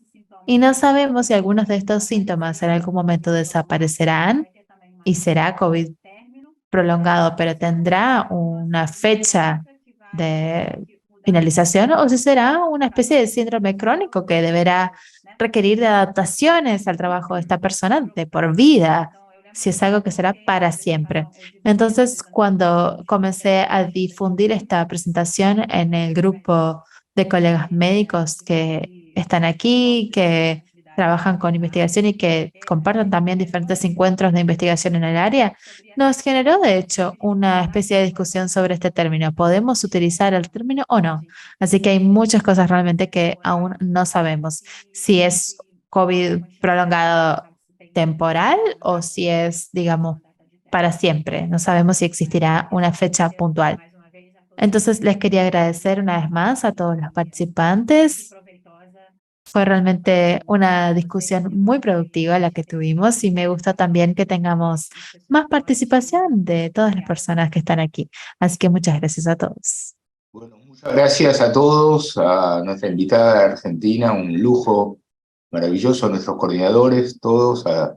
S5: Y no sabemos si algunos de estos síntomas en algún momento desaparecerán y será COVID prolongado, pero tendrá una fecha de finalización o si será una especie de síndrome crónico que deberá requerir de adaptaciones al trabajo de esta persona de por vida, si es algo que será para siempre. Entonces, cuando comencé a difundir esta presentación en el grupo de colegas médicos que están aquí, que trabajan con investigación y que comparten también diferentes encuentros de investigación en el área, nos generó de hecho una especie de discusión sobre este término. ¿Podemos utilizar el término o no? Así que hay muchas cosas realmente que aún no sabemos. Si es COVID prolongado temporal o si es, digamos, para siempre. No sabemos si existirá una fecha puntual. Entonces, les quería agradecer una vez más a todos los participantes. Fue realmente una discusión muy productiva la que tuvimos y me gusta también que tengamos más participación de todas las personas que están aquí. Así que muchas gracias a todos.
S7: Bueno, muchas gracias a todos, a nuestra invitada de Argentina, un lujo maravilloso, a nuestros coordinadores, todos, al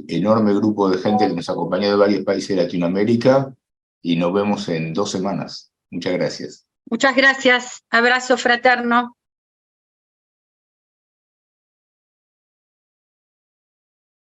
S7: enorme grupo de gente que nos acompañó de varios países de Latinoamérica y nos vemos en 2 semanas. Muchas gracias.
S6: Muchas gracias. Abrazo fraterno.